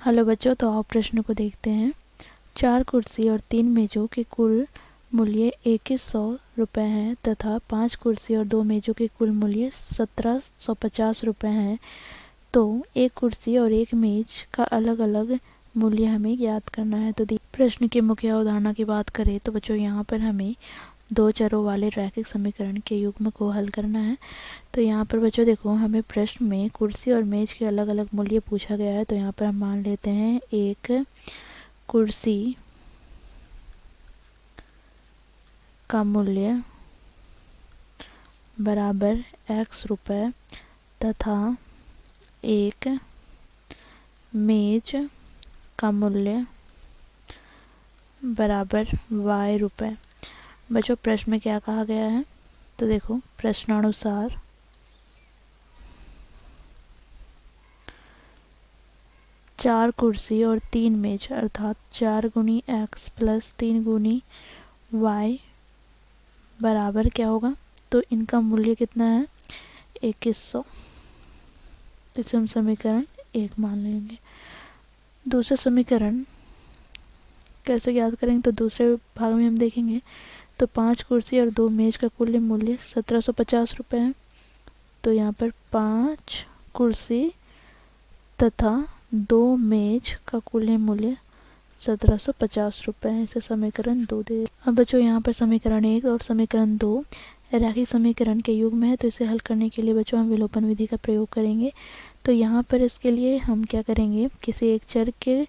Hello बच्चों, तो आप प्रश्न को देखते हैं। 4 कुर्सी और 3 मेज़ों के कुल मूल्य 2100 रुपये हैं तथा 5 कुर्सी और 2 मेज़ों के कुल मूल्य 1750 रुपये हैं। तो एक कुर्सी और एक मेज़ का अलग अलग मूल्य हमें ज्ञात करना है। तो प्रश्न की मुख्य अवधारणा की बात करें तो बच्चों यहाँ पर हमें दो चरों वाले रैखिक समीकरण के युग्म को हल करना है। तो यहाँ पर बच्चों देखो, हमें प्रश्न में कुर्सी और मेज के अलग अलग मूल्य पूछा गया है। तो यहाँ पर हम मान लेते हैं एक कुर्सी का मूल्य बराबर x रुपये तथा एक मेज का मूल्य बराबर y रुपये। बच्चों प्रश्न में क्या कहा गया है, तो देखो प्रश्नानुसार चार कुर्सी और 3 मेज अर्थात 4 गुनी x प्लस 3 गुनी y बराबर क्या होगा, तो इनका मूल्य कितना है 2100। इसे हम समीकरण 1 मान लेंगे। दूसरा समीकरण कैसे ज्ञात करेंगे, तो दूसरे भाग में हम देखेंगे। तो 5 कुर्सी और 2 मेज का कुल मूल्य 1750 रुपये है। तो यहाँ पर 5 कुर्सी तथा 2 मेज का कुल मूल्य 1750 रुपये है। इसे समीकरण 2 दे। अब बच्चों यहाँ पर समीकरण 1 और समीकरण 2 रैखिक समीकरण के युग्म है। तो इसे हल करने के लिए बच्चों हम विलोपन विधि का प्रयोग करेंगे। तो यहाँ पर इसके लिए हम क्या करेंगे, किसी एक चर के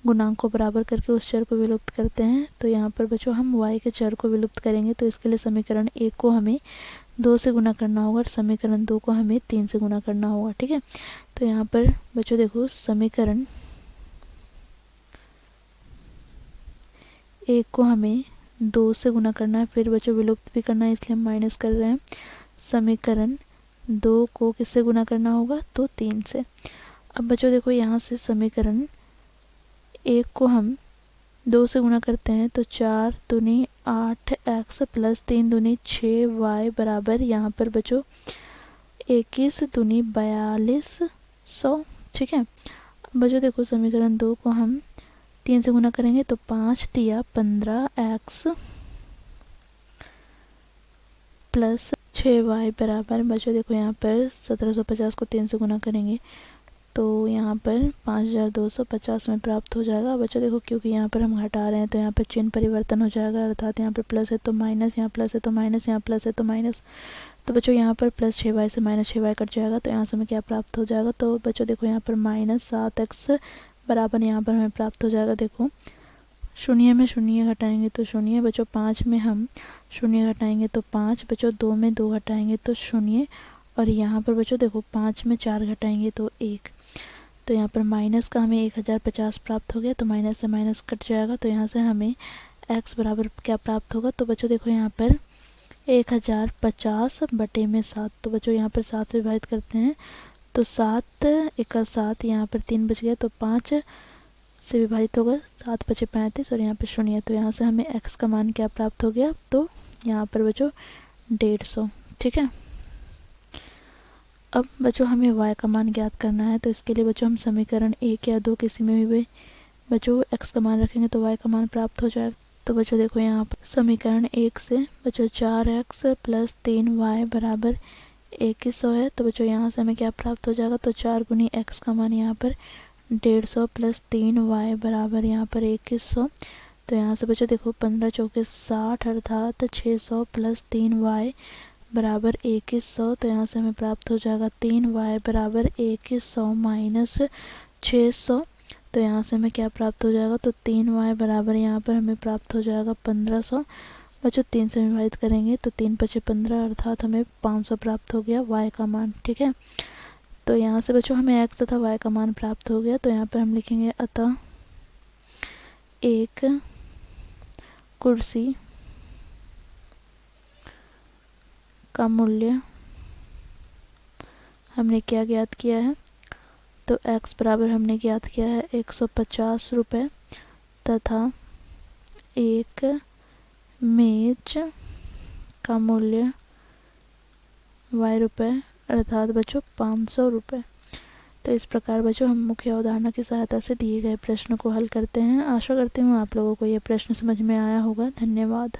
गुणांक को बराबर करके उस चर को विलुप्त करते हैं। तो यहाँ पर बच्चों हम y के चर को विलुप्त करेंगे। तो इसके लिए समीकरण 1 को हमें 2 से गुना करना होगा और समीकरण 2 को हमें 3 से गुना करना होगा। ठीक है, तो यहाँ पर बच्चों देखो समीकरण 1 को हमें 2 से गुना करना है, फिर बच्चों विलुप्त भी करना है, इसलिए हम माइनस कर रहे हैं। समीकरण 2 को किससे गुना करना होगा, तो 3 से। अब बच्चों देखो यहाँ से समीकरण 1 को हम 2 से गुना करते हैं तो 4 दूनी 8x प्लस 3 दूनी 6y बराबर यहाँ पर बच्चों 21 दूनी 4200। ठीक है, अब बच्चों देखो समीकरण 2 को हम 3 से गुना करेंगे तो 5 तिया 15x प्लस 6y बराबर बच्चों देखो यहाँ पर 1750 को 3 से गुना करेंगे तो यहाँ पर 5250 में प्राप्त हो जाएगा। बच्चों देखो क्योंकि यहाँ पर हम घटा रहे हैं तो यहाँ पर चिन्ह परिवर्तन हो जाएगा, अर्थात यहाँ पर प्लस है तो माइनस, यहाँ प्लस है तो माइनस, यहाँ प्लस है तो माइनस। तो बच्चों यहाँ पर प्लस 6y से माइनस 6y कट जाएगा। तो यहाँ से हमें क्या प्राप्त हो जाएगा, तो बच्चों देखो यहाँ पर -7x बराबर यहाँ पर हमें प्राप्त हो जाएगा। देखो शून्य में शून्य घटाएंगे तो शून्य, बच्चों 5 में हम शून्य घटाएंगे तो 5, बच्चों 2 में 2 घटाएंगे तो शून्य, और यहाँ पर बच्चों देखो 5 में 4 घटाएंगे तो 1। तो यहाँ पर माइनस का हमें 1050 प्राप्त हो गया। तो माइनस से माइनस कट जाएगा। तो यहाँ से हमें x बराबर क्या प्राप्त होगा, तो बच्चों देखो यहाँ पर 1050 बटे में 7। तो बच्चों यहाँ पर 7 से विभाजित करते हैं तो 7 1 7, यहाँ पर 3 बच गया तो 5 से विभाजित होगा, 7 बचे 35 और यहाँ पर शून्य। तो यहाँ से हमें x का मान क्या प्राप्त हो गया, तो यहाँ पर बच्चों 150। ठीक है, अब बच्चों हमें y का मान ज्ञात करना है। तो इसके लिए बच्चों हम समीकरण 1 या 2 किसी में भी बच्चों x का मान रखेंगे तो y का मान प्राप्त हो जाएगा। तो बच्चों देखो यहाँ पर समीकरण 1 से बच्चों 4x प्लस 3y बराबर 2100 है। तो बच्चों यहाँ से हमें क्या प्राप्त हो जाएगा, तो 4 गुनी x का मान यहाँ पर 150 प्लस 3y बराबर यहाँ पर 2100। तो यहाँ से बच्चों देखो 15 चौके 60 अर्थात 600 प्लस 3y बराबर 2100। तो यहाँ से हमें प्राप्त हो जाएगा 3y बराबर 2100 माइनस 600। तो यहाँ से हमें क्या प्राप्त हो जाएगा, तो 3y बराबर यहाँ पर हमें प्राप्त हो जाएगा 1500। बच्चों 3 से विभाजित करेंगे तो 3 पचे 15 अर्थात हमें 500 प्राप्त हो गया y का मान। ठीक है, तो यहाँ से बच्चों हमें x तथा y का मान प्राप्त हो गया। तो यहाँ पर हम लिखेंगे अतः एक कुर्सी का मूल्य हमने क्या ज्ञात किया है, तो x बराबर हमने ज्ञात किया है 150 रुपये तथा एक मेज का मूल्य y रुपये अर्थात बच्चों 500 रुपये। तो इस प्रकार बच्चों हम मुख्य अवधारणा की सहायता से दिए गए प्रश्न को हल करते हैं। आशा करती हूँ आप लोगों को ये प्रश्न समझ में आया होगा। धन्यवाद।